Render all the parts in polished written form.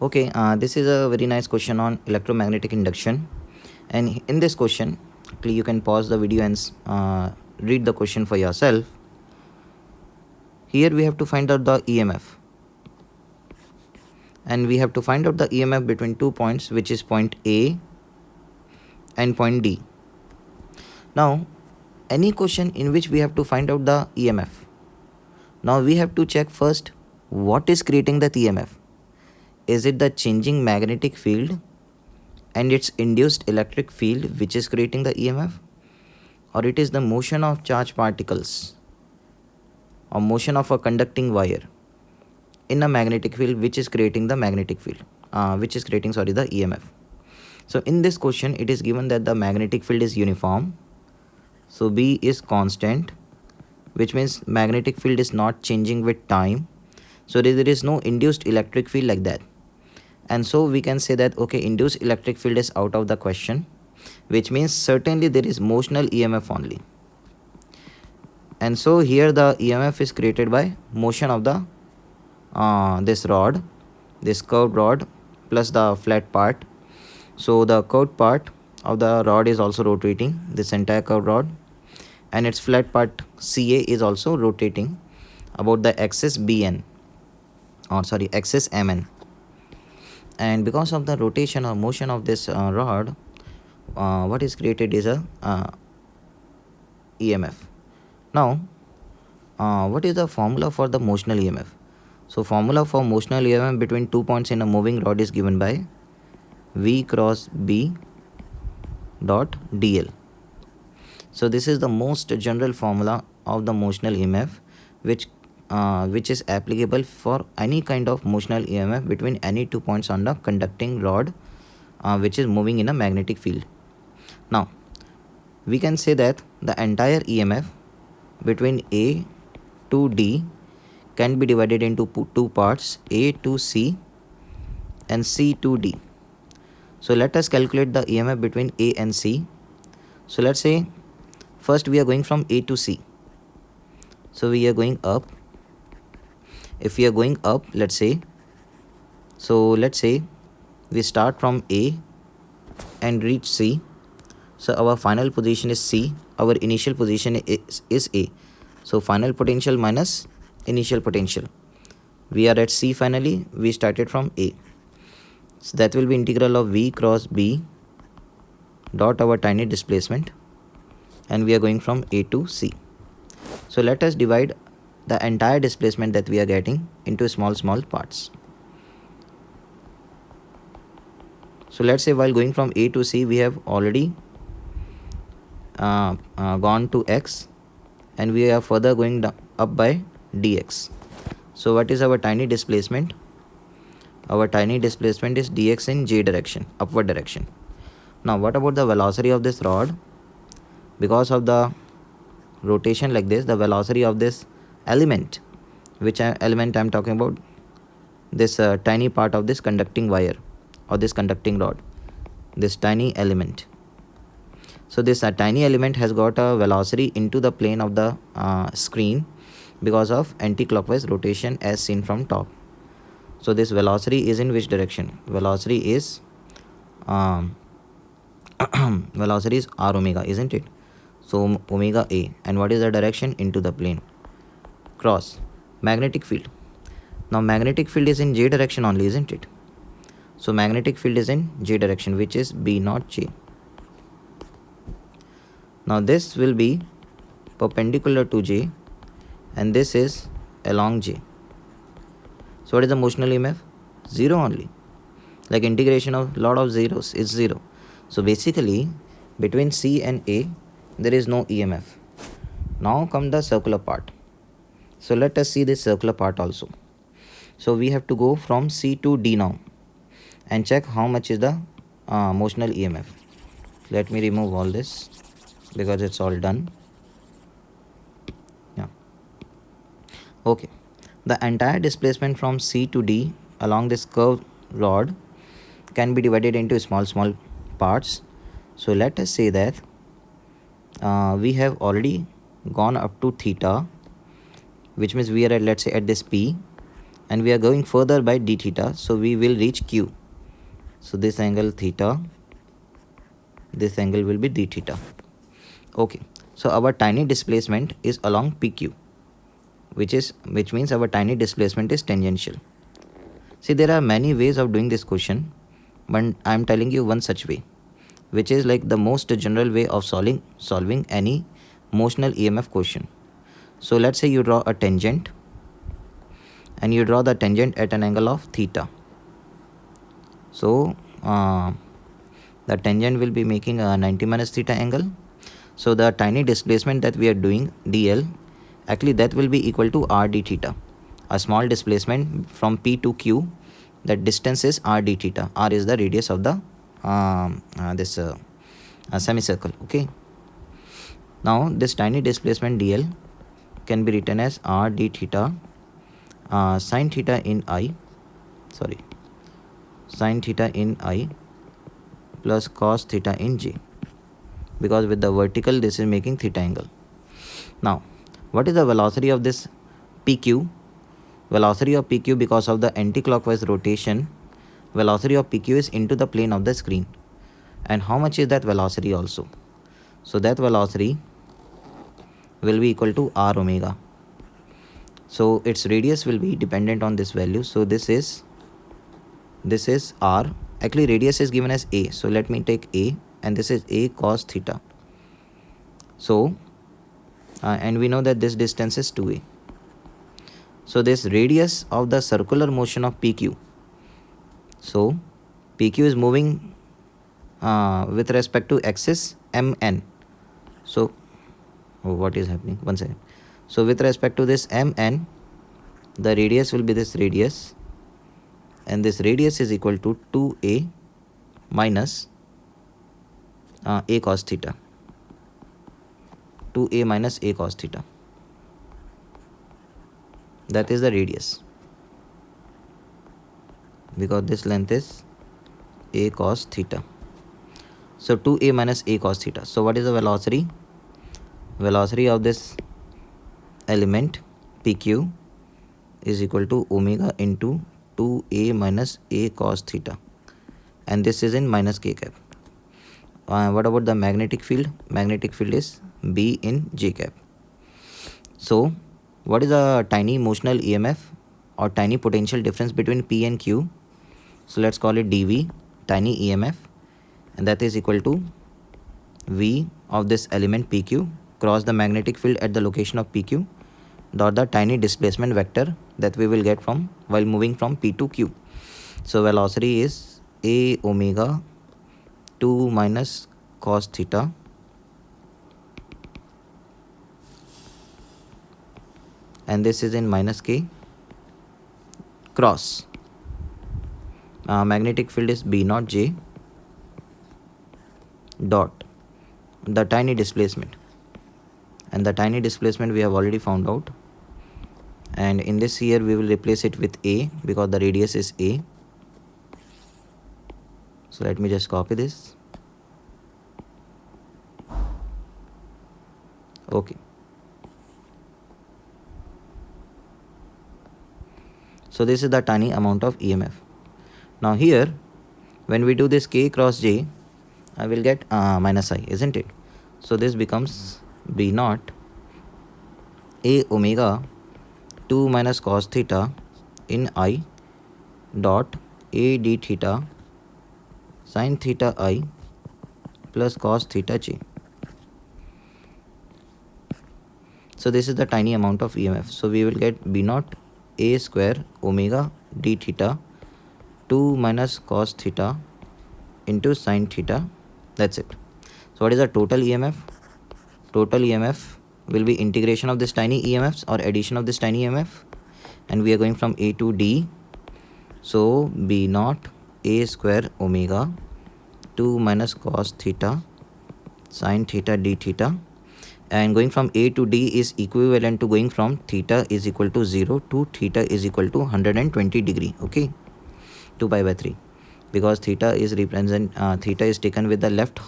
Okay, this is a very nice question on electromagnetic induction. And in this question, you can pause the video and read the question for yourself. Here we have to find out the EMF. And we have to find out the EMF between 2 points, which is point A and point D. Now, any question in which we have to find out the EMF. Now we have to check first what is creating that EMF. Is it the changing magnetic field and its induced electric field which is creating the EMF, or it is the motion of charged particles or motion of a conducting wire in a magnetic field which is creating the magnetic field, the EMF. So in this question it is given that the magnetic field is uniform, so B is constant, which means magnetic field is not changing with time, so there is no induced electric field like that. And so we can say that okay, induced electric field is out of the question, which means certainly there is motional EMF only. And so here the EMF is created by motion of the this curved rod plus the flat part. So the curved part of the rod is also rotating, this entire curved rod, and its flat part CA is also rotating about the axis axis MN. And because of the rotation or motion of this rod, what is created is a EMF. Now, what is the formula for the motional EMF? So formula for motional EMF between 2 points in a moving rod is given by V cross B dot dl. So this is the most general formula of the motional EMF, which is applicable for any kind of motional EMF between any 2 points on the conducting rod which is moving in a magnetic field. Now we can say that the entire EMF between A to D can be divided into two parts, A to C and C to D. So let us calculate the EMF between A and C. So let's say first we are going from A to C. So we are going up. If we are going up, let's say we start from A and reach C. So our final position is C, our initial position is A. So final potential minus initial potential. We are at C finally, we started from A. So that will be integral of V cross B dot our tiny displacement, and we are going from A to C. So let us divide the entire displacement that we are getting into small parts. So let's say while going from A to C, we have already gone to X, and we are further going up by dx. So what is our tiny displacement? Our tiny displacement is dx in j direction, upward direction. Now what about the velocity of this rod? Because of the rotation like this, the velocity of this element, which element I'm talking about, this tiny part of this conducting wire or this conducting rod, this tiny element. So this tiny element has got a velocity into the plane of the screen because of anti-clockwise rotation as seen from top. So this velocity is in which direction? Velocity is velocity is r omega, isn't it? So omega a, and what is the direction? Into the plane. Cross magnetic field. Now magnetic field is in j direction only, isn't it? So magnetic field is in j direction, which is b not j. Now this will be perpendicular to j, and this is along j. So what is the motional EMF? 0 only. Like integration of lot of zeros is 0. So basically between C and A there is no EMF. Now come the circular part. So let us see this circular part also. So we have to go from C to D now and check how much is the motional EMF. Let me remove all this because it's all done. Yeah. Okay. The entire displacement from C to D along this curved rod can be divided into small parts. So let us say that we have already gone up to theta, which means we are at, let's say, at this P, and we are going further by d theta, so we will reach q. So this angle theta, this angle will be d theta. Okay, so our tiny displacement is along pq, which means our tiny displacement is tangential. See, there are many ways of doing this question, but I am telling you one such way, which is like the most general way of solving any motional EMF question. So let's say you draw a tangent, and you draw the tangent at an angle of theta. So the tangent will be making a 90 minus theta angle. So the tiny displacement that we are doing, dl, actually that will be equal to r d theta. A small displacement from p to q, that distance is r d theta. R is the radius of the semicircle. Okay. Now this tiny displacement dl can be written as r d theta sine theta in I plus cos theta in j, because with the vertical this is making theta angle. Now what is the velocity of this pq? Velocity of pq, because of the anti-clockwise rotation, velocity of pq is into the plane of the screen. And how much is that velocity also? So that velocity will be equal to r omega. So its radius will be dependent on this value. So this is r. Actually radius is given as a, so let me take a, and this is a cos theta. So and we know that this distance is 2a. So this radius of the circular motion of pq, so pq is moving with respect to axis mn. So what is happening? One second. So with respect to this mn, the radius will be this radius, and this radius is equal to 2a minus a cos theta. 2a minus a cos theta. That is the radius, because this length is a cos theta. So 2a minus a cos theta. So what is the velocity? Velocity of this element pq is equal to omega into 2a minus a cos theta, and this is in minus k cap. What about the magnetic field? Magnetic field is b in j cap. So what is the tiny motional EMF or tiny potential difference between p and q? So let's call it dv, tiny EMF, and that is equal to v of this element pq cross the magnetic field at the location of pq dot the tiny displacement vector that we will get from while moving from p to q. So velocity is a omega 2 minus cos theta and this is in minus k cross magnetic field is b naught j dot the tiny displacement, and the tiny displacement we have already found out, and in this here we will replace it with a because the radius is a. So let me just copy this. Okay, so this is the tiny amount of EMF. Now here when we do this k cross j, I will get minus I, isn't it? So this becomes b naught a omega 2 minus cos theta in I dot a d theta sin theta I plus cos theta j. So this is the tiny amount of EMF. So we will get b naught a square omega d theta 2 minus cos theta into sin theta. That's it. So what is the total EMF? Total EMF will be integration of this tiny EMFs or addition of this tiny EMF, and we are going from a to d. So b naught a square omega 2 minus cos theta sin theta d theta, and going from a to d is equivalent to going from theta is equal to 0 to theta is equal to 120 degree. Okay, 2 pi by 3, because theta is theta is taken with the left,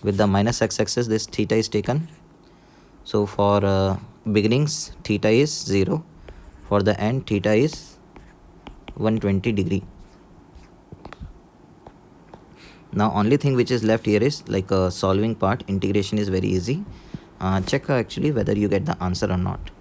with the minus x-axis this theta is taken. So for beginnings theta is 0, For the end, theta is 120 degree. Now only thing which is left here is like a solving part. Integration is very easy. Check actually whether you get the answer or not.